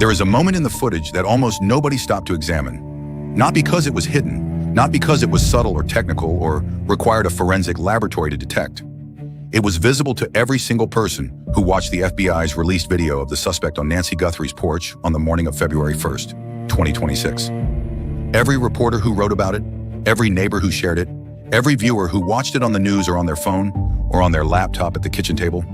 There is a moment in the footage that almost nobody stopped to examine. Not because it was hidden, not because it was subtle or technical or required a forensic laboratory to detect. It was visible to every single person who watched the FBI's released video of the suspect on Nancy Guthrie's porch on the morning of February 1st, 2026. Every reporter who wrote about it, every neighbor who shared it, every viewer who watched it on the news or on their phone or on their laptop at the kitchen table,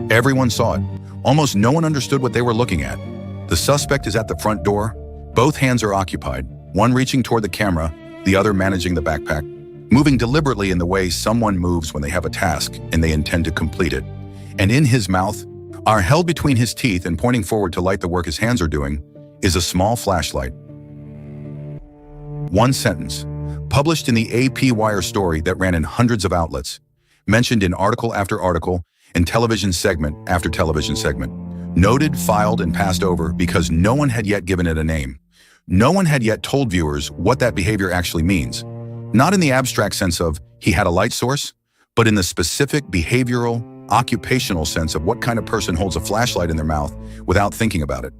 everyone saw it. Almost no one understood what they were looking at. The suspect is at the front door. Both hands are occupied, one reaching toward the camera, the other managing the backpack, moving deliberately in the way someone moves when they have a task and they intend to complete it. And in his mouth, are held between his teeth and pointing forward to light the work his hands are doing, is a small flashlight. One sentence, published in the AP Wire story that ran in hundreds of outlets, mentioned in article after article and television segment after television segment, noted, filed, and passed over because no one had yet given it a name. No one had yet told viewers what that behavior actually means. Not in the abstract sense of he had a light source, but in the specific behavioral, occupational sense of what kind of person holds a flashlight in their mouth without thinking about it.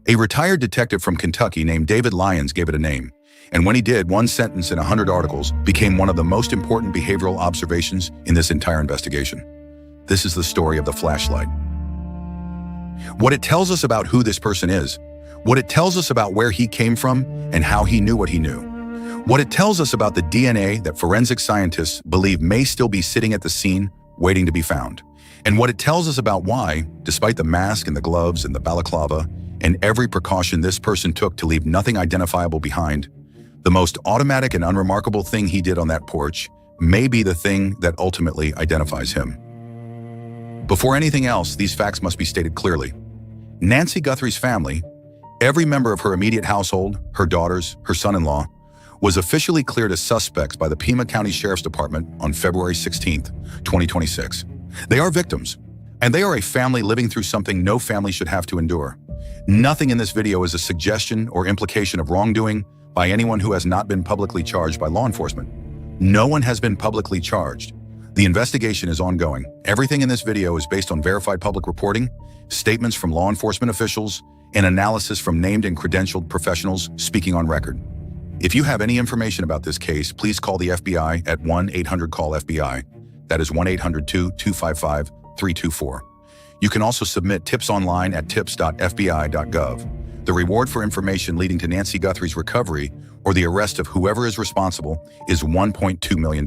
A retired detective from Kentucky named David Lyons gave it a name. And when he did, one sentence in 100 articles became one of the most important behavioral observations in this entire investigation. This is the story of the flashlight. What it tells us about who this person is, what it tells us about where he came from and how he knew what he knew, what it tells us about the DNA that forensic scientists believe may still be sitting at the scene waiting to be found, and what it tells us about why, despite the mask and the gloves and the balaclava and every precaution this person took to leave nothing identifiable behind, the most automatic and unremarkable thing he did on that porch may be the thing that ultimately identifies him. Before anything else, these facts must be stated clearly. Nancy Guthrie's family, every member of her immediate household, her daughters, her son-in-law, was officially cleared as suspects by the Pima County Sheriff's Department on February 16, 2026. They are victims, and they are a family living through something no family should have to endure. Nothing in this video is a suggestion or implication of wrongdoing by anyone who has not been publicly charged by law enforcement. No one has been publicly charged. The investigation is ongoing. Everything in this video is based on verified public reporting, statements from law enforcement officials, and analysis from named and credentialed professionals speaking on record. If you have any information about this case, please call the FBI at 1-800-CALL-FBI. That is 1-800-225-324. You can also submit tips online at tips.fbi.gov. The reward for information leading to Nancy Guthrie's recovery or the arrest of whoever is responsible is $1.2 million.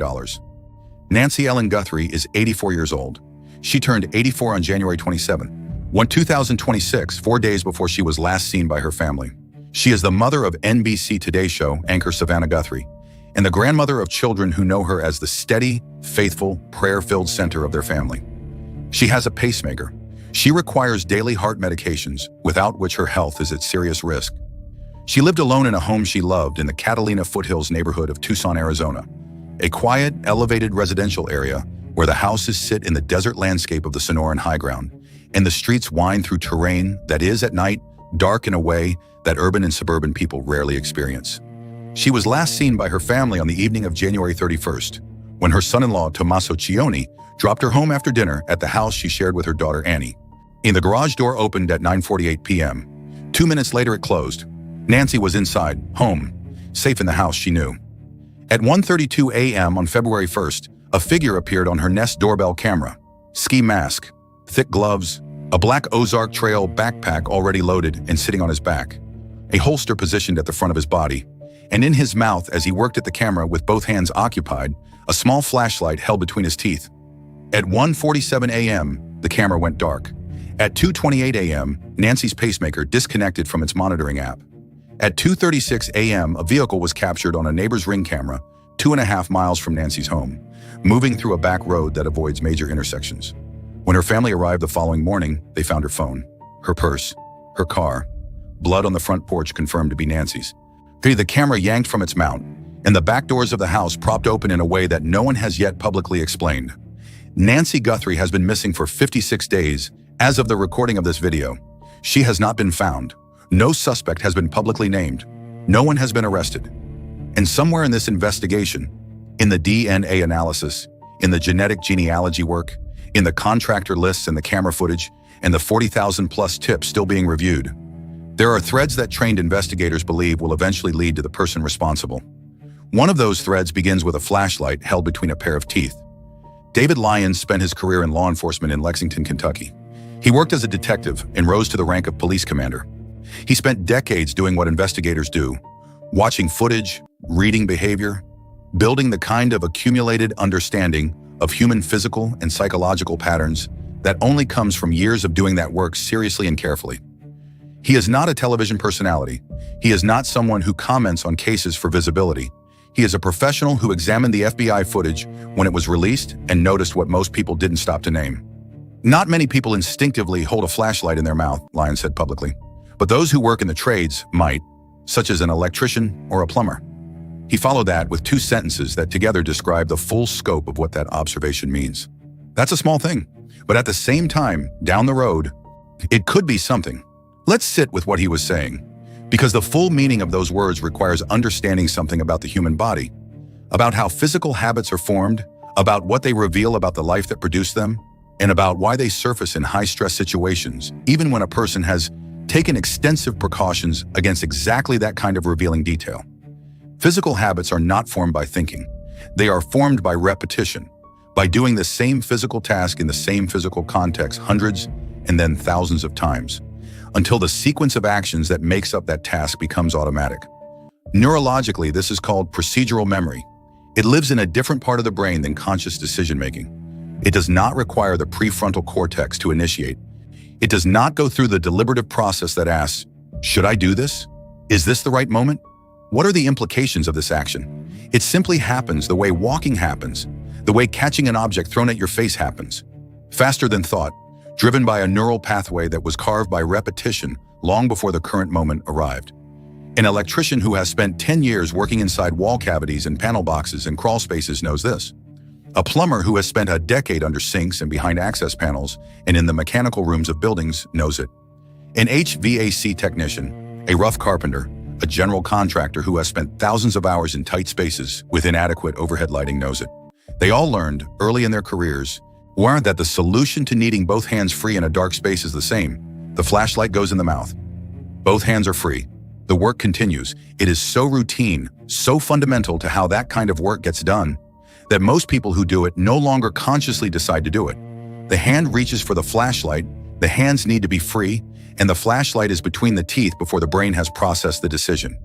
Nancy Ellen Guthrie is 84 years old. She turned 84 on January 27, 2026, 4 days before she was last seen by her family. She is the mother of NBC Today Show anchor Savannah Guthrie, and the grandmother of children who know her as the steady, faithful, prayer-filled center of their family. She has a pacemaker. She requires daily heart medications, without which her health is at serious risk. She lived alone in a home she loved in the Catalina Foothills neighborhood of Tucson, Arizona, a quiet, elevated residential area where the houses sit in the desert landscape of the Sonoran High Ground, and the streets wind through terrain that is, at night, dark in a way that urban and suburban people rarely experience. She was last seen by her family on the evening of January 31st, when her son-in-law, Tommaso Cioni, dropped her home after dinner at the house she shared with her daughter, Annie. The garage door opened at 9:48 p.m. 2 minutes later, it closed. Nancy was inside, home, safe in the house she knew. At 1:32 a.m. on February 1st, a figure appeared on her Nest doorbell camera. Ski mask, thick gloves, a black Ozark Trail backpack already loaded and sitting on his back, a holster positioned at the front of his body, and in his mouth, as he worked at the camera with both hands occupied, a small flashlight held between his teeth. At 1:47 a.m., the camera went dark. At 2:28 a.m., Nancy's pacemaker disconnected from its monitoring app. At 2:36 a.m., a vehicle was captured on a neighbor's Ring camera 2.5 miles from Nancy's home, moving through a back road that avoids major intersections. When her family arrived the following morning, they found her phone, her purse, her car. Blood on the front porch confirmed to be Nancy's. The camera yanked from its mount, and the back doors of the house propped open in a way that no one has yet publicly explained. Nancy Guthrie has been missing for 56 days as of the recording of this video. She has not been found. No suspect has been publicly named. No one has been arrested. And somewhere in this investigation, in the DNA analysis, in the genetic genealogy work, in the contractor lists and the camera footage, and the 40,000 plus tips still being reviewed, There are threads that trained investigators believe will eventually lead to the person responsible. One of those threads begins with a flashlight held between a pair of teeth. David Lyons spent his career in law enforcement in Lexington, Kentucky. He worked as a detective and rose to the rank of police commander. He spent decades doing what investigators do, watching footage, reading behavior, building the kind of accumulated understanding of human physical and psychological patterns that only comes from years of doing that work seriously and carefully. He is not a television personality. He is not someone who comments on cases for visibility. He is a professional who examined the FBI footage when it was released and noticed what most people didn't stop to name. Not many people instinctively hold a flashlight in their mouth, Lyons said publicly, but those who work in the trades might, such as an electrician or a plumber. He followed that with two sentences that together describe the full scope of what that observation means. That's a small thing, but at the same time, down the road, it could be something. Let's sit with what he was saying, because the full meaning of those words requires understanding something about the human body, about how physical habits are formed, about what they reveal about the life that produced them, and about why they surface in high-stress situations, even when a person has taken extensive precautions against exactly that kind of revealing detail. Physical habits are not formed by thinking. They are formed by repetition, by doing the same physical task in the same physical context hundreds and then thousands of times, until the sequence of actions that makes up that task becomes automatic. Neurologically, this is called procedural memory. It lives in a different part of the brain than conscious decision-making. It does not require the prefrontal cortex to initiate. It does not go through the deliberative process that asks, should I do this? Is this the right moment? What are the implications of this action? It simply happens the way walking happens, the way catching an object thrown at your face happens. Faster than thought, driven by a neural pathway that was carved by repetition long before the current moment arrived. An electrician who has spent 10 years working inside wall cavities and panel boxes and crawl spaces knows this. A plumber who has spent a decade under sinks and behind access panels and in the mechanical rooms of buildings knows it. An HVAC technician, a rough carpenter, a general contractor who has spent thousands of hours in tight spaces with inadequate overhead lighting knows it. They all learned, early in their careers, weren't that the solution to needing both hands free in a dark space is the same. The flashlight goes in the mouth. Both hands are free. The work continues. It is so routine, so fundamental to how that kind of work gets done, that most people who do it no longer consciously decide to do it. The hand reaches for the flashlight, the hands need to be free, and the flashlight is between the teeth before the brain has processed the decision.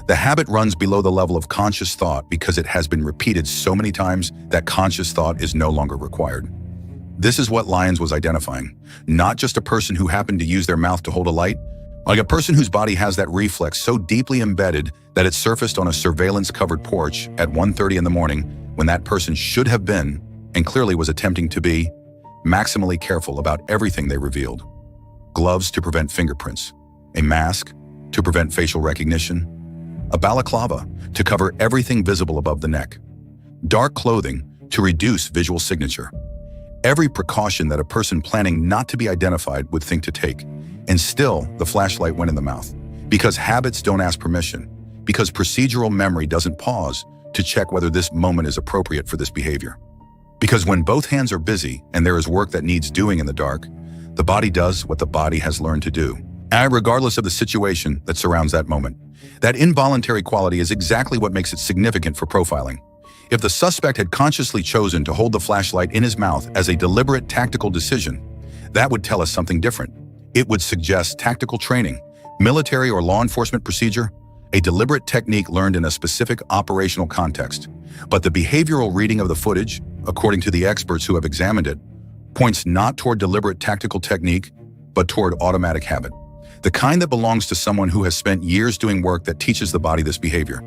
The habit runs below the level of conscious thought because it has been repeated so many times that conscious thought is no longer required. This is what Lyons was identifying, not just a person who happened to use their mouth to hold a light, like a person whose body has that reflex so deeply embedded that it surfaced on a surveillance-covered porch at 1:30 in the morning when that person should have been, and clearly was attempting to be, maximally careful about everything they revealed. Gloves to prevent fingerprints, a mask to prevent facial recognition, a balaclava to cover everything visible above the neck, dark clothing to reduce visual signature. Every precaution that a person planning not to be identified would think to take, and still the flashlight went in the mouth. Because habits don't ask permission, because procedural memory doesn't pause to check whether this moment is appropriate for this behavior. Because when both hands are busy and there is work that needs doing in the dark, the body does what the body has learned to do, regardless of the situation that surrounds that moment. That involuntary quality is exactly what makes it significant for profiling. If the suspect had consciously chosen to hold the flashlight in his mouth as a deliberate tactical decision, that would tell us something different. It would suggest tactical training, military or law enforcement procedure, a deliberate technique learned in a specific operational context. But the behavioral reading of the footage, according to the experts who have examined it, points not toward deliberate tactical technique, but toward automatic habit. The kind that belongs to someone who has spent years doing work that teaches the body this behavior.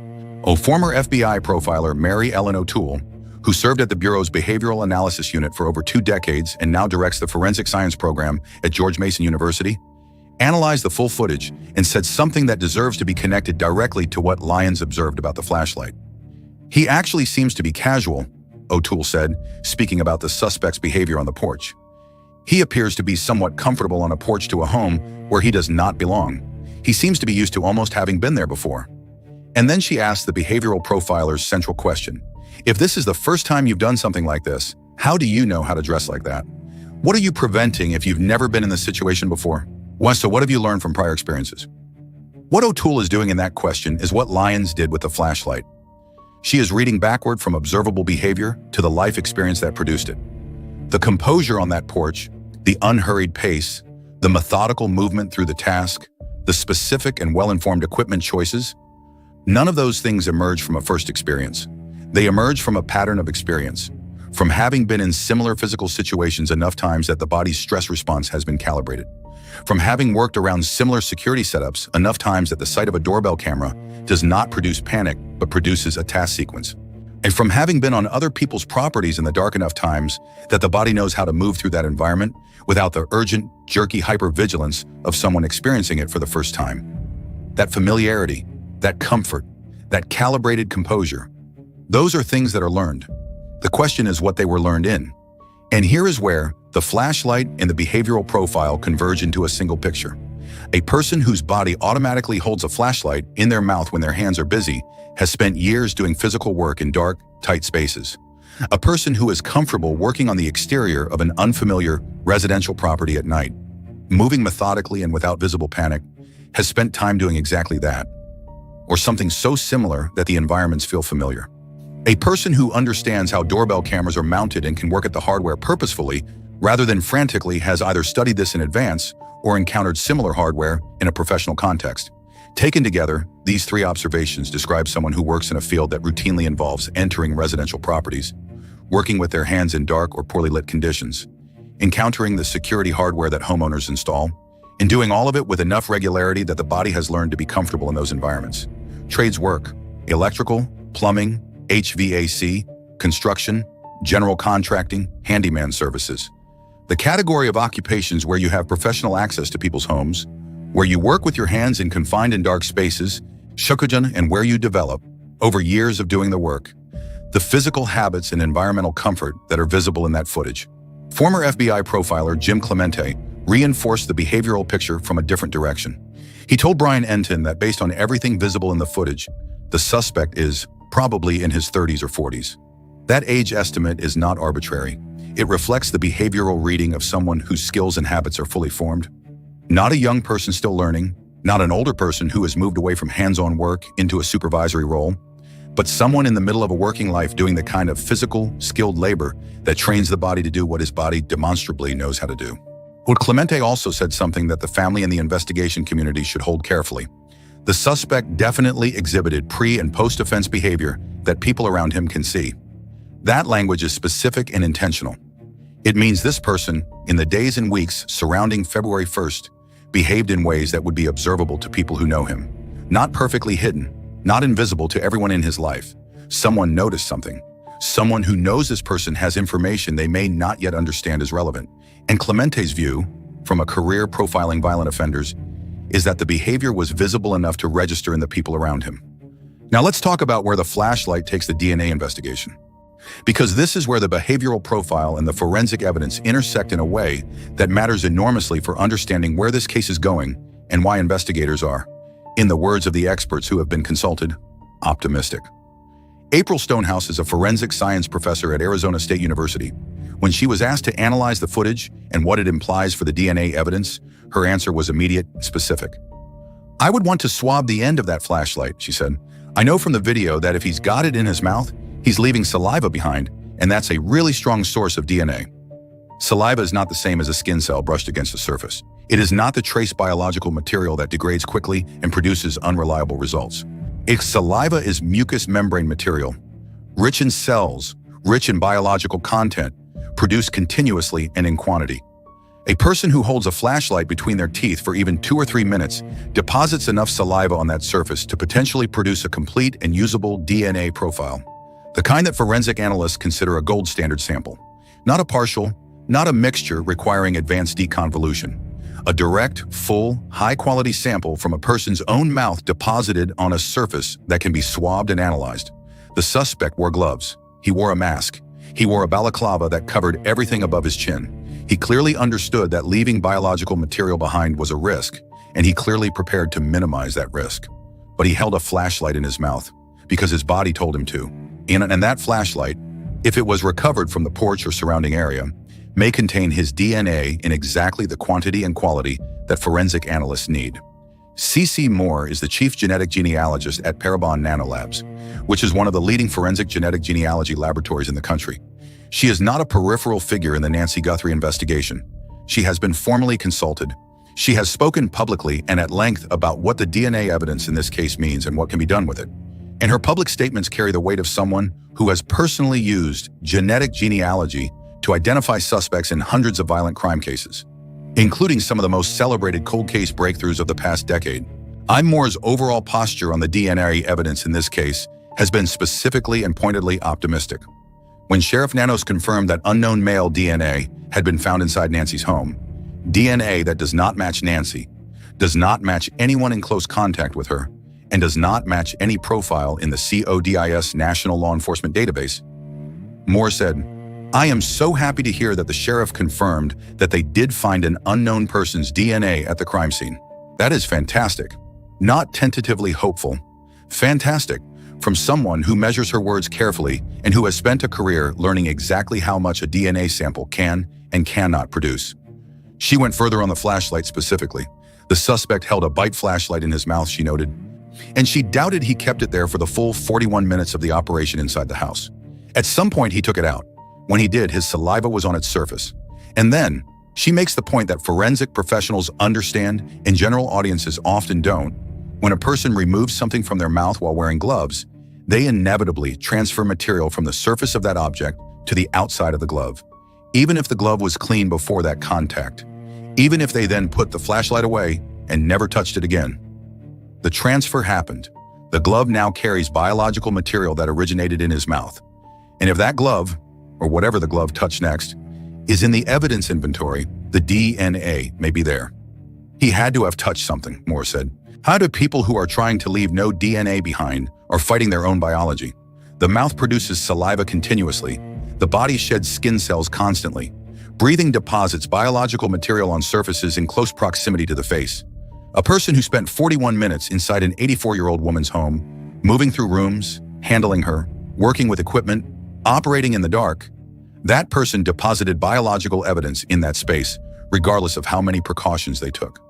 Former FBI profiler Mary Ellen O'Toole, who served at the Bureau's Behavioral Analysis Unit for over 2 decades and now directs the Forensic Science Program at George Mason University, analyzed the full footage and said something that deserves to be connected directly to what Lyons observed about the flashlight. He actually seems to be casual, O'Toole said, speaking about the suspect's behavior on the porch. He appears to be somewhat comfortable on a porch to a home where he does not belong. He seems to be used to almost having been there before. And then she asked the behavioral profiler's central question. If this is the first time you've done something like this, how do you know how to dress like that? What are you preventing if you've never been in this situation before? So what have you learned from prior experiences? What O'Toole is doing in that question is what Lyons did with the flashlight. She is reading backward from observable behavior to the life experience that produced it. The composure on that porch, the unhurried pace, the methodical movement through the task, the specific and well-informed equipment choices, none of those things emerge from a first experience. They emerge from a pattern of experience, from having been in similar physical situations enough times that the body's stress response has been calibrated, from having worked around similar security setups enough times that the sight of a doorbell camera does not produce panic but produces a task sequence, and from having been on other people's properties in the dark enough times that the body knows how to move through that environment without the urgent, jerky hypervigilance of someone experiencing it for the first time. That familiarity, that comfort, that calibrated composure, those are things that are learned. The question is what they were learned in. And here is where the flashlight and the behavioral profile converge into a single picture. A person whose body automatically holds a flashlight in their mouth when their hands are busy has spent years doing physical work in dark, tight spaces. A person who is comfortable working on the exterior of an unfamiliar residential property at night, moving methodically and without visible panic, has spent time doing exactly that, or something so similar that the environments feel familiar. A person who understands how doorbell cameras are mounted and can work at the hardware purposefully rather than frantically has either studied this in advance or encountered similar hardware in a professional context. Taken together, these three observations describe someone who works in a field that routinely involves entering residential properties, working with their hands in dark or poorly lit conditions, encountering the security hardware that homeowners install, and doing all of it with enough regularity that the body has learned to be comfortable in those environments. Trades work: electrical, plumbing, HVAC, construction, general contracting, handyman services. The category of occupations where you have professional access to people's homes, where you work with your hands in confined and dark spaces, shukujan, and where you develop, over years of doing the work, the physical habits and environmental comfort that are visible in that footage. Former FBI profiler Jim Clemente reinforced the behavioral picture from a different direction. He told Brian Enton that based on everything visible in the footage, the suspect is probably in his 30s or 40s. That age estimate is not arbitrary. It reflects the behavioral reading of someone whose skills and habits are fully formed. Not a young person still learning, not an older person who has moved away from hands-on work into a supervisory role, but someone in the middle of a working life doing the kind of physical, skilled labor that trains the body to do what his body demonstrably knows how to do. But Clemente also said something that the family and the investigation community should hold carefully. The suspect definitely exhibited pre- and post-offense behavior that people around him can see. That language is specific and intentional. It means this person, in the days and weeks surrounding February 1st, behaved in ways that would be observable to people who know him. Not perfectly hidden, not invisible to everyone in his life. Someone noticed something. Someone who knows this person has information they may not yet understand is relevant. And Clemente's view, from a career profiling violent offenders, is that the behavior was visible enough to register in the people around him. Now let's talk about where the flashlight takes the DNA investigation. Because this is where the behavioral profile and the forensic evidence intersect in a way that matters enormously for understanding where this case is going and why investigators are, in the words of the experts who have been consulted, optimistic. April Stonehouse is a forensic science professor at Arizona State University. When she was asked to analyze the footage and what it implies for the DNA evidence, her answer was immediate, specific. "I would want to swab the end of that flashlight," she said. "I know from the video that if he's got it in his mouth, he's leaving saliva behind, and that's a really strong source of DNA." Saliva is not the same as a skin cell brushed against the surface. It is not the trace biological material that degrades quickly and produces unreliable results. Its saliva is mucous membrane material, rich in cells, rich in biological content, produced continuously and in quantity. A person who holds a flashlight between their teeth for even 2 or 3 minutes deposits enough saliva on that surface to potentially produce a complete and usable DNA profile. The kind that forensic analysts consider a gold standard sample. Not a partial, not a mixture requiring advanced deconvolution. A direct, full, high-quality sample from a person's own mouth deposited on a surface that can be swabbed and analyzed. The suspect wore gloves. He wore a mask. He wore a balaclava that covered everything above his chin. He clearly understood that leaving biological material behind was a risk, and he clearly prepared to minimize that risk. But he held a flashlight in his mouth because his body told him to. And that flashlight, if it was recovered from the porch or surrounding area, may contain his DNA in exactly the quantity and quality that forensic analysts need. C.C. Moore is the chief genetic genealogist at Parabon Nanolabs, which is one of the leading forensic genetic genealogy laboratories in the country. She is not a peripheral figure in the Nancy Guthrie investigation. She has been formally consulted. She has spoken publicly and at length about what the DNA evidence in this case means and what can be done with it. And her public statements carry the weight of someone who has personally used genetic genealogy to identify suspects in hundreds of violent crime cases, including some of the most celebrated cold case breakthroughs of the past decade. Moore's overall posture on the DNA evidence in this case has been specifically and pointedly optimistic. When Sheriff Nanos confirmed that unknown male DNA had been found inside Nancy's home, DNA that does not match Nancy, does not match anyone in close contact with her, and does not match any profile in the CODIS National Law Enforcement Database, Moore said, "I am so happy to hear that the sheriff confirmed that they did find an unknown person's DNA at the crime scene. That is fantastic. Not tentatively hopeful. Fantastic, from someone who measures her words carefully and who has spent a career learning exactly how much a DNA sample can and cannot produce." She went further on the flashlight specifically. The suspect held a bite flashlight in his mouth, she noted, and she doubted he kept it there for the full 41 minutes of the operation inside the house. At some point, he took it out. When he did, his saliva was on its surface. And then, she makes the point that forensic professionals understand, and general audiences often don't, when a person removes something from their mouth while wearing gloves, they inevitably transfer material from the surface of that object to the outside of the glove, even if the glove was clean before that contact, even if they then put the flashlight away and never touched it again. The transfer happened. The glove now carries biological material that originated in his mouth. And if that glove, or whatever the glove touched next, is in the evidence inventory, the DNA may be there. He had to have touched something, Moore said. How do people who are trying to leave no DNA behind are fighting their own biology? The mouth produces saliva continuously. The body sheds skin cells constantly. Breathing deposits biological material on surfaces in close proximity to the face. A person who spent 41 minutes inside an 84-year-old woman's home, moving through rooms, handling her, working with equipment, operating in the dark, that person deposited biological evidence in that space, regardless of how many precautions they took.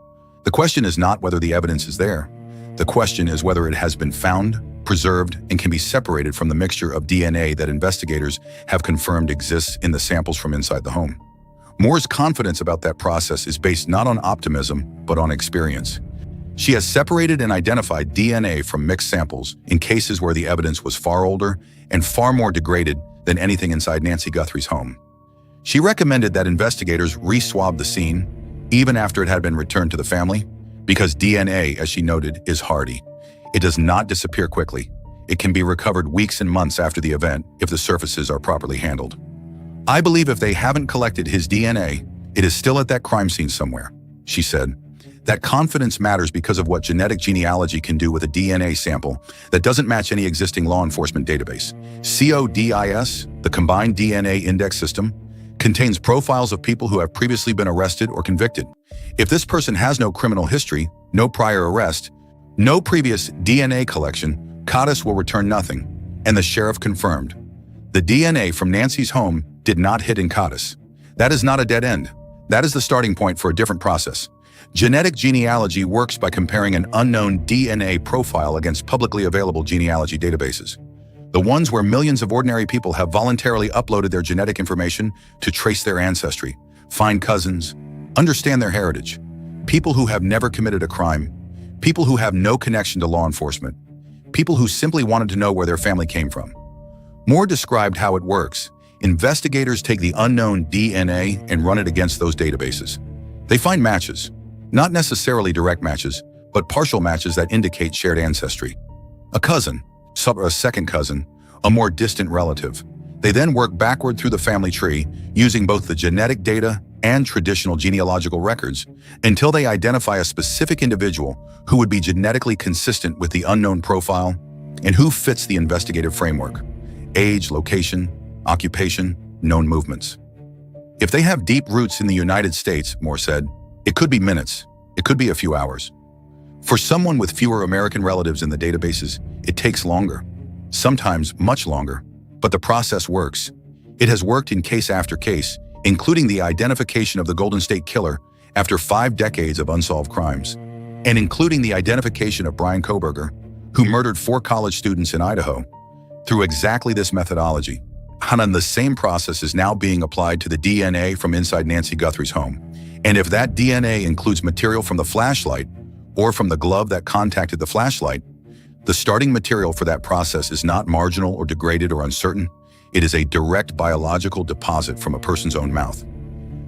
The question is not whether the evidence is there. The question is whether it has been found, preserved, and can be separated from the mixture of DNA that investigators have confirmed exists in the samples from inside the home. Moore's confidence about that process is based not on optimism, but on experience. She has separated and identified DNA from mixed samples in cases where the evidence was far older and far more degraded than anything inside Nancy Guthrie's home. She recommended that investigators re-swab the scene, even after it had been returned to the family, because DNA, as she noted, is hardy. It does not disappear quickly. It can be recovered weeks and months after the event if the surfaces are properly handled. "I believe if they haven't collected his DNA, it is still at that crime scene somewhere," she said. That confidence matters because of what genetic genealogy can do with a DNA sample that doesn't match any existing law enforcement database. CODIS, the Combined DNA Index System, contains profiles of people who have previously been arrested or convicted. If this person has no criminal history, no prior arrest, no previous DNA collection, CODIS will return nothing, and the sheriff confirmed. The DNA from Nancy's home did not hit in CODIS. That is not a dead end. That is the starting point for a different process. Genetic genealogy works by comparing an unknown DNA profile against publicly available genealogy databases. The ones where millions of ordinary people have voluntarily uploaded their genetic information to trace their ancestry, find cousins, understand their heritage. People who have never committed a crime, people who have no connection to law enforcement, people who simply wanted to know where their family came from. Moore described how it works. Investigators take the unknown DNA and run it against those databases. They find matches, not necessarily direct matches, but partial matches that indicate shared ancestry. A cousin, a second cousin, a more distant relative. They then work backward through the family tree using both the genetic data and traditional genealogical records until they identify a specific individual who would be genetically consistent with the unknown profile and who fits the investigative framework: age, location, occupation, known movements. If they have deep roots in the United States, Moore said, it could be minutes, it could be a few hours. For someone with fewer American relatives in the databases, it takes longer, sometimes much longer, but the process works. It has worked in case after case, including the identification of the Golden State Killer after 5 decades of unsolved crimes. and including the identification of Brian Koberger, who murdered 4 college students in Idaho, through exactly this methodology. And the same process is now being applied to the DNA from inside Nancy Guthrie's home. And if that DNA includes material from the flashlight or from the glove that contacted the flashlight, the starting material for that process is not marginal or degraded or uncertain. It is a direct biological deposit from a person's own mouth.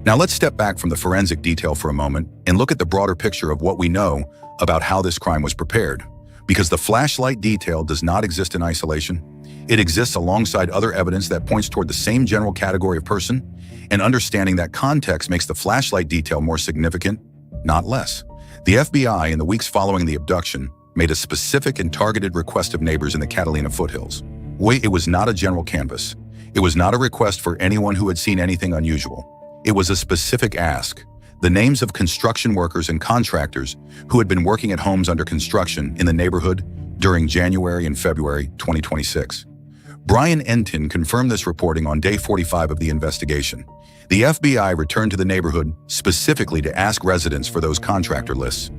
Now let's step back from the forensic detail for a moment and look at the broader picture of what we know about how this crime was prepared. Because the flashlight detail does not exist in isolation, it exists alongside other evidence that points toward the same general category of person, and understanding that context makes the flashlight detail more significant, not less. The FBI, in the weeks following the abduction, made a specific and targeted request of neighbors in the Catalina foothills. It was not a general canvass. It was not a request for anyone who had seen anything unusual. It was a specific ask. The names of construction workers and contractors who had been working at homes under construction in the neighborhood during January and February 2026. Brian Entin confirmed this reporting on day 45 of the investigation. The FBI returned to the neighborhood specifically to ask residents for those contractor lists.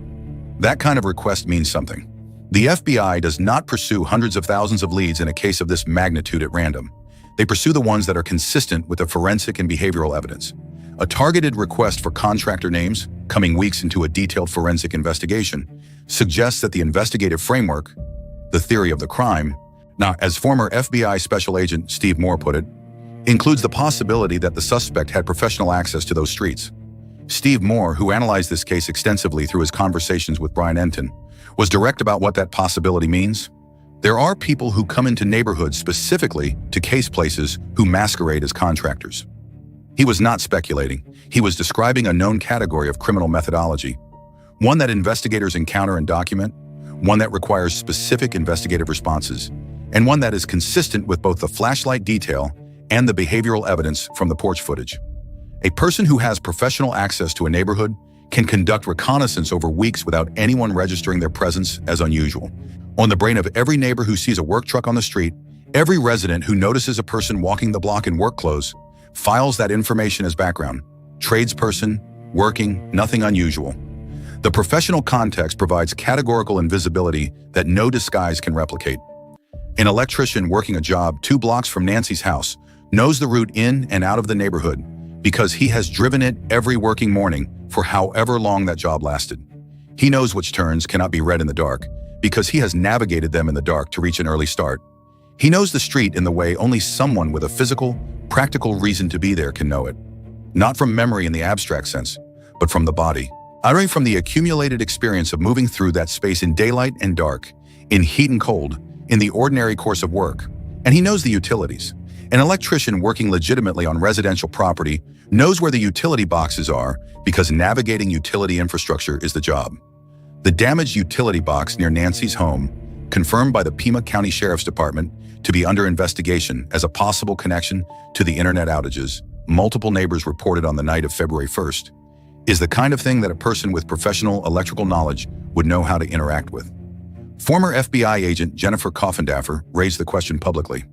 That kind of request means something. The FBI does not pursue hundreds of thousands of leads in a case of this magnitude at random. They pursue the ones that are consistent with the forensic and behavioral evidence. A targeted request for contractor names, coming weeks into a detailed forensic investigation, suggests that the investigative framework, the theory of the crime, now, as former FBI Special Agent Steve Moore put it, includes the possibility that the suspect had professional access to those streets. Steve Moore, who analyzed this case extensively through his conversations with Brian Entin, was direct about what that possibility means. There are people who come into neighborhoods specifically to case places who masquerade as contractors. He was not speculating. He was describing a known category of criminal methodology, one that investigators encounter and document, one that requires specific investigative responses, and one that is consistent with both the flashlight detail and the behavioral evidence from the porch footage. A person who has professional access to a neighborhood can conduct reconnaissance over weeks without anyone registering their presence as unusual. On the brain of every neighbor who sees a work truck on the street, every resident who notices a person walking the block in work clothes files that information as background. Tradesperson, working, nothing unusual. The professional context provides categorical invisibility that no disguise can replicate. An electrician working a job 2 blocks from Nancy's house knows the route in and out of the neighborhood because he has driven it every working morning for however long that job lasted. He knows which turns cannot be read in the dark because he has navigated them in the dark to reach an early start. He knows the street in the way only someone with a physical, practical reason to be there can know it. Not from memory in the abstract sense, but from the body. Utterly from the accumulated experience of moving through that space in daylight and dark, in heat and cold, in the ordinary course of work. And he knows the utilities. An electrician working legitimately on residential property knows where the utility boxes are because navigating utility infrastructure is the job. The damaged utility box near Nancy's home, confirmed by the Pima County Sheriff's Department to be under investigation as a possible connection to the internet outages multiple neighbors reported on the night of February 1st, is the kind of thing that a person with professional electrical knowledge would know how to interact with. Former FBI agent Jennifer Coffindaffer raised the question publicly.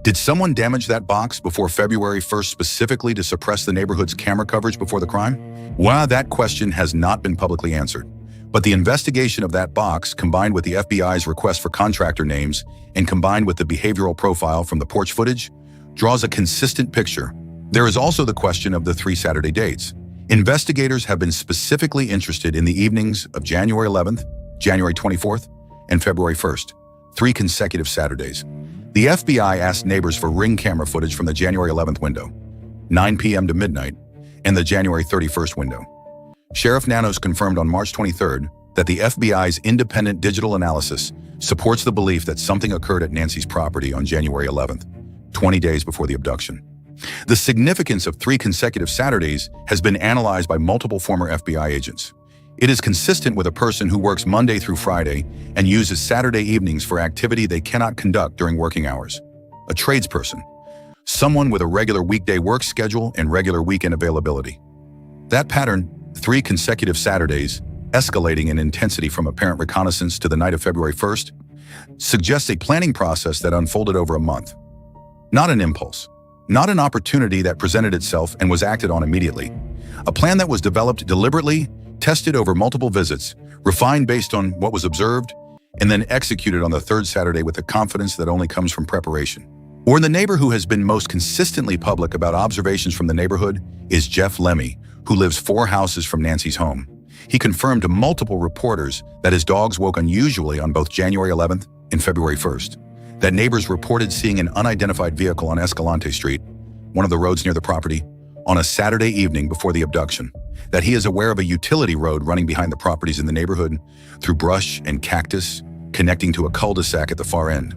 Did someone damage that box before February 1st specifically to suppress the neighborhood's camera coverage before the crime? Well, that question has not been publicly answered. But the investigation of that box, combined with the FBI's request for contractor names and combined with the behavioral profile from the porch footage, draws a consistent picture. There is also the question of the 3 Saturday dates. Investigators have been specifically interested in the evenings of January 11th, January 24th, and February 1st, 3 consecutive Saturdays. The FBI asked neighbors for ring camera footage from the January 11th window, 9 p.m. to midnight, and the January 31st window. Sheriff Nanos confirmed on March 23rd that the FBI's independent digital analysis supports the belief that something occurred at Nancy's property on January 11th, 20 days before the abduction. The significance of 3 consecutive Saturdays has been analyzed by multiple former FBI agents. It is consistent with a person who works Monday through Friday and uses Saturday evenings for activity they cannot conduct during working hours. A tradesperson, someone with a regular weekday work schedule and regular weekend availability. That pattern, 3 consecutive Saturdays, escalating in intensity from apparent reconnaissance to the night of February 1st, suggests a planning process that unfolded over a month. Not an impulse, not an opportunity that presented itself and was acted on immediately. A plan that was developed deliberately, tested over multiple visits, refined based on what was observed, and then executed on the third Saturday with the confidence that only comes from preparation. Or the neighbor who has been most consistently public about observations from the neighborhood is Jeff Lemmy, who lives 4 houses from Nancy's home. He confirmed to multiple reporters that his dogs woke unusually on both January 11th and February 1st, that neighbors reported seeing an unidentified vehicle on Escalante Street, one of the roads near the property, on a Saturday evening before the abduction, that he is aware of a utility road running behind the properties in the neighborhood through brush and cactus, connecting to a cul-de-sac at the far end.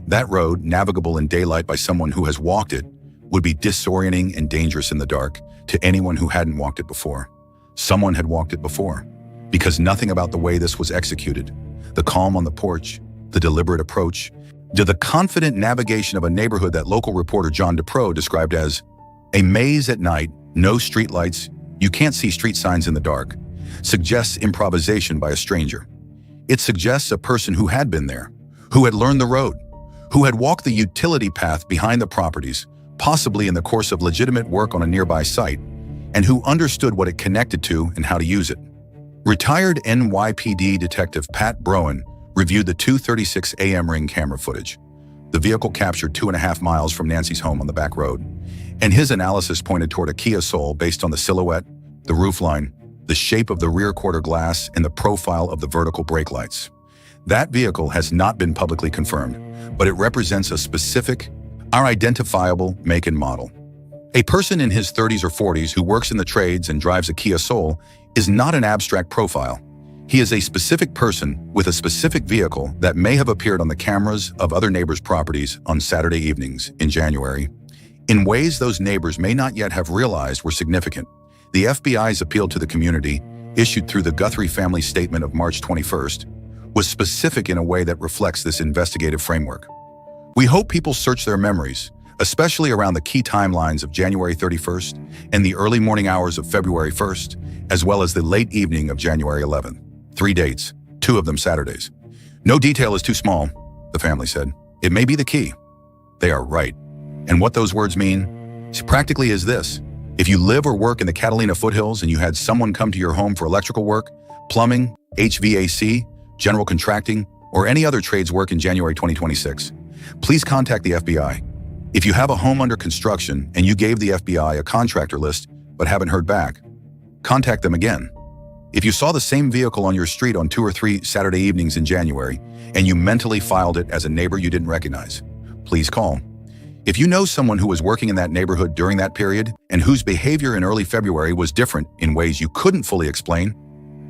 That road, navigable in daylight by someone who has walked it, would be disorienting and dangerous in the dark to anyone who hadn't walked it before. Someone had walked it before, because nothing about the way this was executed, the calm on the porch, the deliberate approach, to the confident navigation of a neighborhood that local reporter John DePro described as a maze at night, no streetlights, you can't see street signs in the dark, suggests improvisation by a stranger. It suggests a person who had been there, who had learned the road, who had walked the utility path behind the properties, possibly in the course of legitimate work on a nearby site, and who understood what it connected to and how to use it. Retired NYPD Detective Pat Broen reviewed the 2:36 a.m. Ring camera footage. The vehicle captured 2.5 miles from Nancy's home on the back road, and his analysis pointed toward a Kia Soul based on the silhouette, the roofline, the shape of the rear quarter glass, and the profile of the vertical brake lights. That vehicle has not been publicly confirmed, but it represents a specific, identifiable make and model. A person in his 30s or 40s who works in the trades and drives a Kia Soul is not an abstract profile. He is a specific person with a specific vehicle that may have appeared on the cameras of other neighbors' properties on Saturday evenings in January, in ways those neighbors may not yet have realized were significant. The FBI's appeal to the community, issued through the Guthrie family statement of March 21st, was specific in a way that reflects this investigative framework. We hope people search their memories, especially around the key timelines of January 31st and the early morning hours of February 1st, as well as the late evening of January 11th. 3 dates, 2 of them Saturdays. No detail is too small, the family said. It may be the key. They are right. And what those words mean practically is this. If you live or work in the Catalina foothills and you had someone come to your home for electrical work, plumbing, HVAC, general contracting, or any other trades work in January 2026, please contact the FBI. If you have a home under construction and you gave the FBI a contractor list but haven't heard back, contact them again. If you saw the same vehicle on your street on 2 or 3 Saturday evenings in January and you mentally filed it as a neighbor you didn't recognize, please call. If you know someone who was working in that neighborhood during that period and whose behavior in early February was different in ways you couldn't fully explain,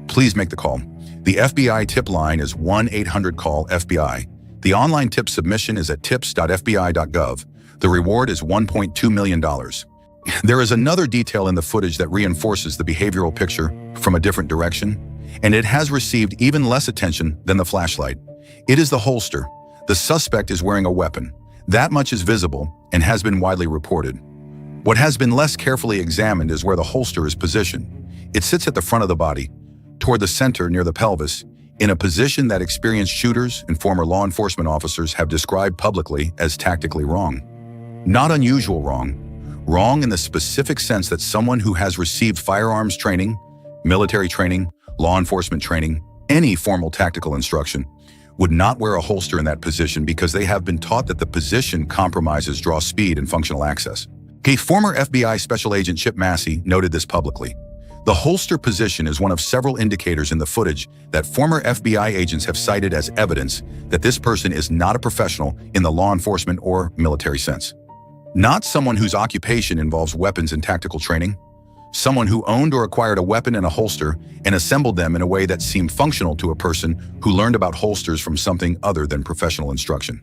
please make the call. The FBI tip line is 1-800-CALL-FBI. The online tip submission is at tips.fbi.gov. The reward is $1.2 million. There is another detail in the footage that reinforces the behavioral picture from a different direction, and it has received even less attention than the flashlight. It is the holster. The suspect is wearing a weapon. That much is visible and has been widely reported. What has been less carefully examined is where the holster is positioned. It sits at the front of the body, toward the center near the pelvis, in a position that experienced shooters and former law enforcement officers have described publicly as tactically wrong. Not unusual wrong. Wrong in the specific sense that someone who has received firearms training, military training, law enforcement training, any formal tactical instruction, would not wear a holster in that position because they have been taught that the position compromises draw speed and functional access. Former FBI Special Agent Chip Massey noted this publicly. The holster position is one of several indicators in the footage that former FBI agents have cited as evidence that this person is not a professional in the law enforcement or military sense. Not someone whose occupation involves weapons and tactical training. Someone who owned or acquired a weapon and a holster and assembled them in a way that seemed functional to a person who learned about holsters from something other than professional instruction.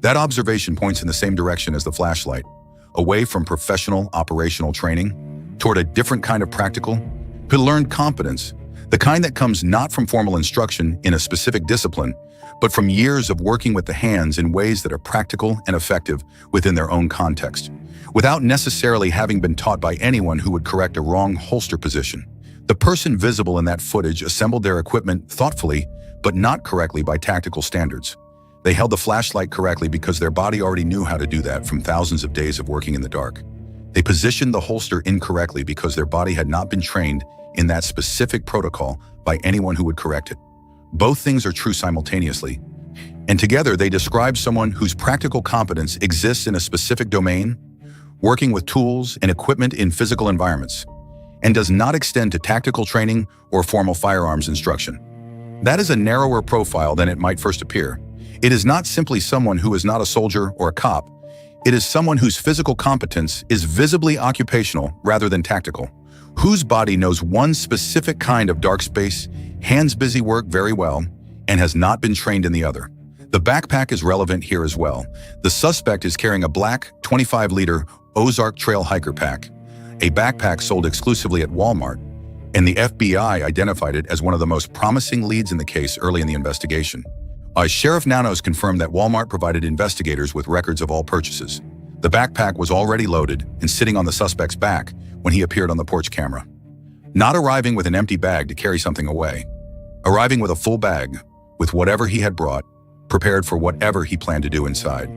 That observation points in the same direction as the flashlight, away from professional operational training, toward a different kind of practical, learned competence, the kind that comes not from formal instruction in a specific discipline, but from years of working with the hands in ways that are practical and effective within their own context, without necessarily having been taught by anyone who would correct a wrong holster position. The person visible in that footage assembled their equipment thoughtfully, but not correctly by tactical standards. They held the flashlight correctly because their body already knew how to do that from thousands of days of working in the dark. They positioned the holster incorrectly because their body had not been trained in that specific protocol by anyone who would correct it. Both things are true simultaneously, and together they describe someone whose practical competence exists in a specific domain, working with tools and equipment in physical environments, and does not extend to tactical training or formal firearms instruction. That is a narrower profile than it might first appear. It is not simply someone who is not a soldier or a cop. It is someone whose physical competence is visibly occupational rather than tactical, whose body knows one specific kind of dark space, hands busy work very well, and has not been trained in the other. The backpack is relevant here as well. The suspect is carrying a black 25-liter Ozark Trail Hiker pack, a backpack sold exclusively at Walmart, and the FBI identified it as one of the most promising leads in the case early in the investigation. Sheriff Nanos confirmed that Walmart provided investigators with records of all purchases. The backpack was already loaded and sitting on the suspect's back when he appeared on the porch camera. Not arriving with an empty bag to carry something away, arriving with a full bag, with whatever he had brought, prepared for whatever he planned to do inside.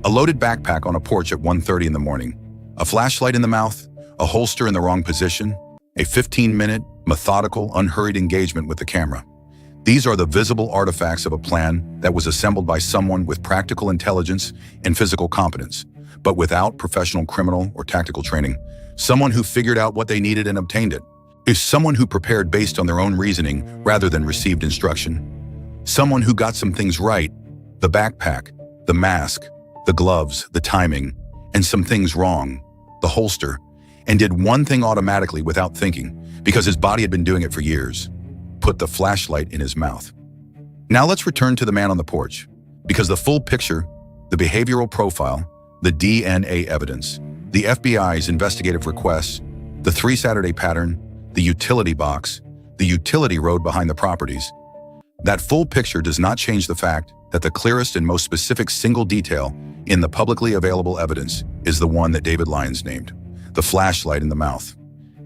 A loaded backpack on a porch at 1:30 in the morning, a flashlight in the mouth, a holster in the wrong position, a 15-minute, methodical, unhurried engagement with the camera. These are the visible artifacts of a plan that was assembled by someone with practical intelligence and physical competence, but without professional criminal or tactical training. Someone who figured out what they needed and obtained it. Is someone who prepared based on their own reasoning rather than received instruction. Someone who got some things right, the backpack, the mask, the gloves, the timing, and some things wrong, the holster, and did one thing automatically without thinking because his body had been doing it for years. Put the flashlight in his mouth. Now let's return to the man on the porch, because the full picture, the behavioral profile, the DNA evidence, the FBI's investigative requests, the 3 Saturday pattern, the utility box, the utility road behind the properties. That full picture does not change the fact that the clearest and most specific single detail in the publicly available evidence is the one that David Lyons named, the flashlight in the mouth.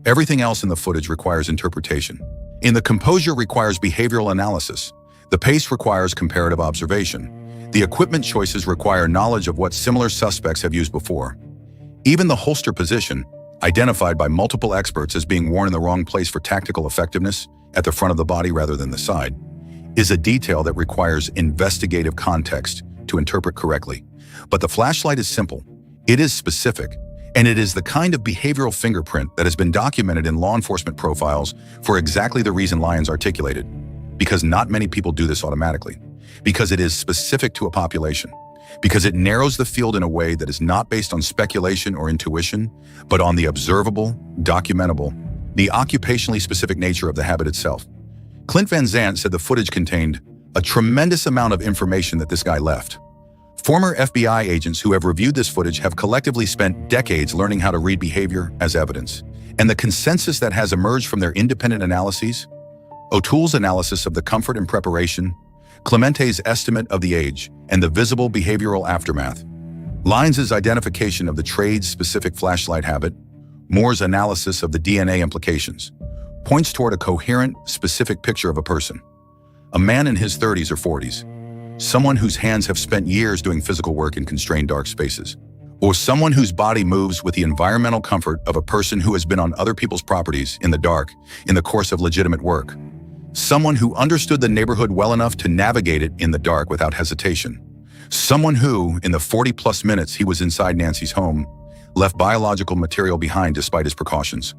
Everything else in the footage requires interpretation. In the composure requires behavioral analysis. The pace requires comparative observation. The equipment choices require knowledge of what similar suspects have used before. Even the holster position, identified by multiple experts as being worn in the wrong place for tactical effectiveness, at the front of the body rather than the side, is a detail that requires investigative context to interpret correctly. But the flashlight is simple, it is specific, and it is the kind of behavioral fingerprint that has been documented in law enforcement profiles for exactly the reason Lyons articulated. Because not many people do this automatically. Because it is specific to a population. Because it narrows the field in a way that is not based on speculation or intuition, but on the observable, documentable, the occupationally specific nature of the habit itself. Clint Van Zandt said the footage contained a tremendous amount of information that this guy left. Former FBI agents who have reviewed this footage have collectively spent decades learning how to read behavior as evidence. And the consensus that has emerged from their independent analyses, O'Toole's analysis of the comfort and preparation, Clemente's estimate of the age, and the visible behavioral aftermath, Lyons' identification of the trade-specific flashlight habit, Moore's analysis of the DNA implications, points toward a coherent, specific picture of a person. A man in his 30s or 40s. Someone whose hands have spent years doing physical work in constrained dark spaces. Or someone whose body moves with the environmental comfort of a person who has been on other people's properties in the dark in the course of legitimate work. Someone who understood the neighborhood well enough to navigate it in the dark without hesitation. Someone who, in the 40-plus minutes he was inside Nancy's home, left biological material behind despite his precautions.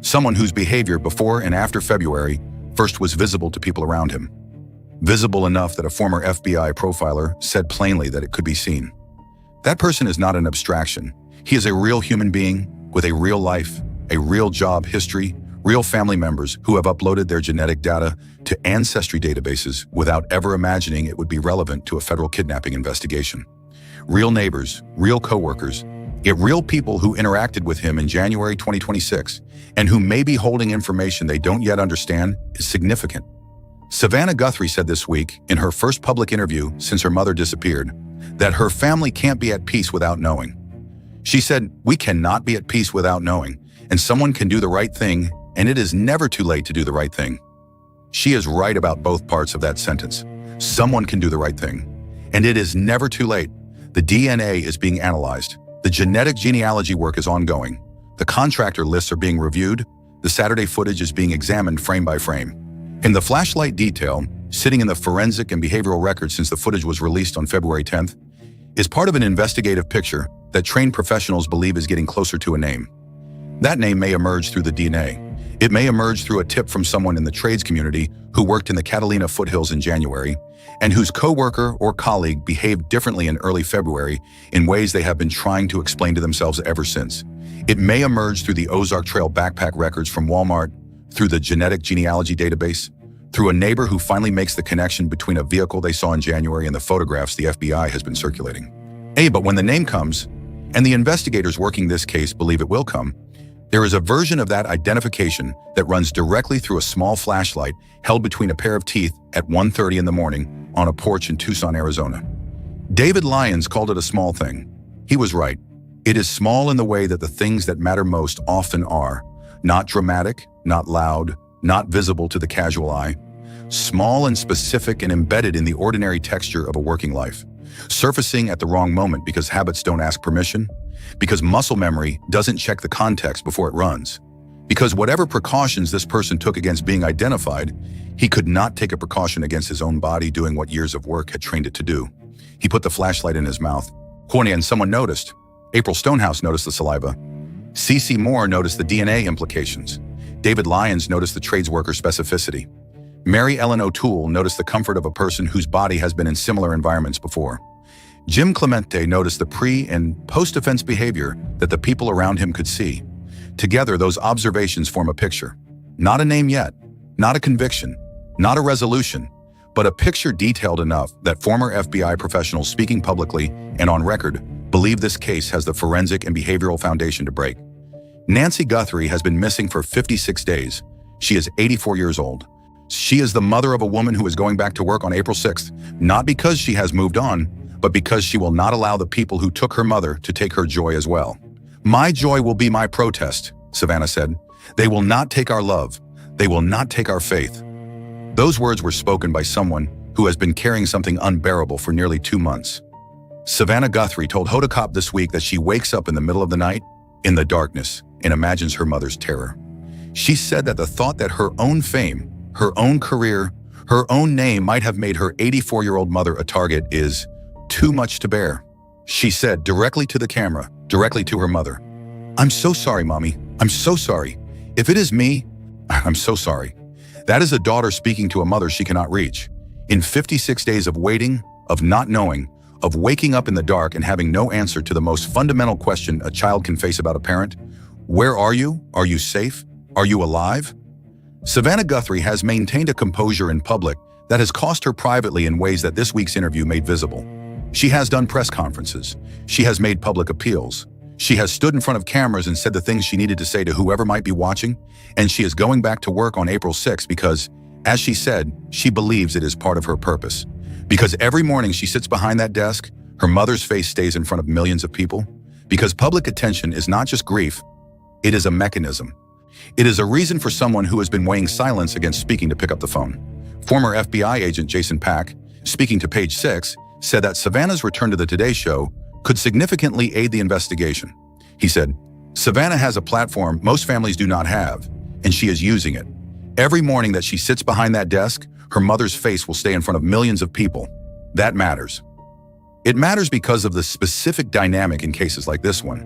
Someone whose behavior before and after February first was visible to people around him. Visible enough that a former FBI profiler said plainly that it could be seen. That person is not an abstraction. He is a real human being with a real life, a real job history, real family members who have uploaded their genetic data to ancestry databases without ever imagining it would be relevant to a federal kidnapping investigation. Real neighbors, real coworkers, yet real people who interacted with him in January 2026 and who may be holding information they don't yet understand is significant. Savannah Guthrie said this week, in her first public interview since her mother disappeared, that her family can't be at peace without knowing. She said, "We cannot be at peace without knowing, and someone can do the right thing, and it is never too late to do the right thing." She is right about both parts of that sentence. Someone can do the right thing, and it is never too late. The DNA is being analyzed. The genetic genealogy work is ongoing. The contractor lists are being reviewed. The Saturday footage is being examined frame by frame. In the flashlight detail, sitting in the forensic and behavioral records since the footage was released on February 10th, is part of an investigative picture that trained professionals believe is getting closer to a name. That name may emerge through the DNA. It may emerge through a tip from someone in the trades community who worked in the Catalina foothills in January and whose coworker or colleague behaved differently in early February in ways they have been trying to explain to themselves ever since. It may emerge through the Ozark Trail backpack records from Walmart, through the genetic genealogy database, through a neighbor who finally makes the connection between a vehicle they saw in January and the photographs the FBI has been circulating. But when the name comes, and the investigators working this case believe it will come, there is a version of that identification that runs directly through a small flashlight held between a pair of teeth at 1:30 in the morning on a porch in Tucson, Arizona. David Lyons called it a small thing. He was right. It is small in the way that the things that matter most often are. Not dramatic, not loud, not visible to the casual eye. Small and specific and embedded in the ordinary texture of a working life. Surfacing at the wrong moment because habits don't ask permission, because muscle memory doesn't check the context before it runs, because whatever precautions this person took against being identified, he could not take a precaution against his own body doing what years of work had trained it to do. He put the flashlight in his mouth. And someone noticed. April Stonehouse noticed the saliva. C.C. Moore noticed the DNA implications. David Lyons noticed the tradesworker specificity. Mary Ellen O'Toole noticed the comfort of a person whose body has been in similar environments before. Jim Clemente noticed the pre- and post-offense behavior that the people around him could see. Together, those observations form a picture. Not a name yet, not a conviction, not a resolution, but a picture detailed enough that former FBI professionals speaking publicly and on record believe this case has the forensic and behavioral foundation to break. Nancy Guthrie has been missing for 56 days. She is 84 years old. She is the mother of a woman who is going back to work on April 6th, not because she has moved on, but because she will not allow the people who took her mother to take her joy as well. "My joy will be my protest," Savannah said. "They will not take our love. They will not take our faith." Those words were spoken by someone who has been carrying something unbearable for nearly 2 months. Savannah Guthrie told Hodacop this week that she wakes up in the middle of the night, in the darkness, and imagines her mother's terror. She said that the thought that her own fame, her own career, her own name might have made her 84-year-old mother a target is too much to bear. She said directly to the camera, directly to her mother, "I'm so sorry, Mommy. I'm so sorry. If it is me, I'm so sorry." That is a daughter speaking to a mother she cannot reach. In 56 days of waiting, of not knowing, of waking up in the dark and having no answer to the most fundamental question a child can face about a parent, where are you? Are you safe? Are you alive? Savannah Guthrie has maintained a composure in public that has cost her privately in ways that this week's interview made visible. She has done press conferences. She has made public appeals. She has stood in front of cameras and said the things she needed to say to whoever might be watching, and she is going back to work on April 6th because, as she said, she believes it is part of her purpose. Because every morning she sits behind that desk, her mother's face stays in front of millions of people. Because public attention is not just grief, it is a mechanism. It is a reason for someone who has been weighing silence against speaking to pick up the phone. Former FBI agent Jason Pack, speaking to Page 6, said that Savannah's return to the Today Show could significantly aid the investigation. He said, "Savannah has a platform most families do not have, and she is using it. Every morning that she sits behind that desk, her mother's face will stay in front of millions of people. That matters." It matters because of the specific dynamic in cases like this one.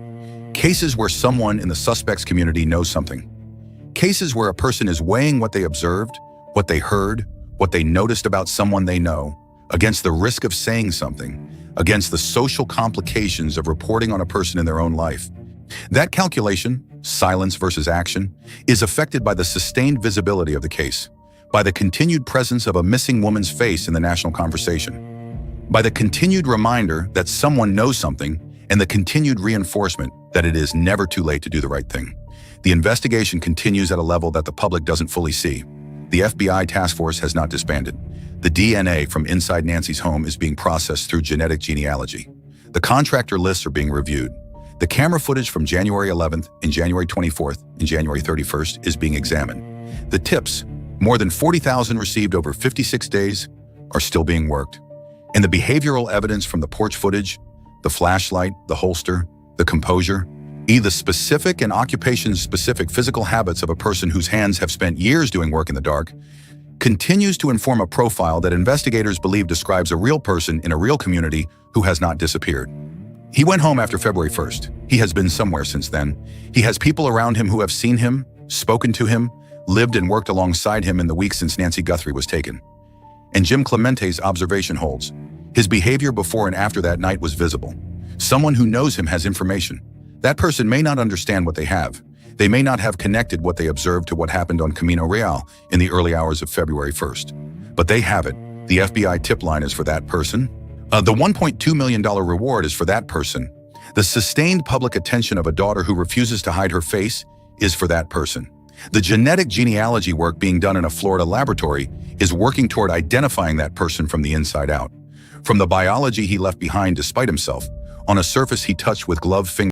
Cases where someone in the suspect's community knows something. Cases where a person is weighing what they observed, what they heard, what they noticed about someone they know, against the risk of saying something, against the social complications of reporting on a person in their own life. That calculation, silence versus action, is affected by the sustained visibility of the case, by the continued presence of a missing woman's face in the national conversation, by the continued reminder that someone knows something, and the continued reinforcement that it is never too late to do the right thing. The investigation continues at a level that the public doesn't fully see. The FBI task force has not disbanded. The DNA from inside Nancy's home is being processed through genetic genealogy. The contractor lists are being reviewed. The camera footage from January 11th and January 24th and January 31st is being examined. The tips, more than 40,000 received over 56 days, are still being worked. And the behavioral evidence from the porch footage, the flashlight, the holster, the composure, the specific and occupation-specific physical habits of a person whose hands have spent years doing work in the dark, continues to inform a profile that investigators believe describes a real person in a real community who has not disappeared. He went home after February 1st. He has been somewhere since then. He has people around him who have seen him, spoken to him, lived and worked alongside him in the weeks since Nancy Guthrie was taken. And Jim Clemente's observation holds. His behavior before and after that night was visible. Someone who knows him has information. That person may not understand what they have. They may not have connected what they observed to what happened on Camino Real in the early hours of February 1st. But they have it. The FBI tip line is for that person. The $1.2 million reward is for that person. The sustained public attention of a daughter who refuses to hide her face is for that person. The genetic genealogy work being done in a Florida laboratory is working toward identifying that person from the inside out. From the biology he left behind despite himself, on a surface he touched with gloved fingers.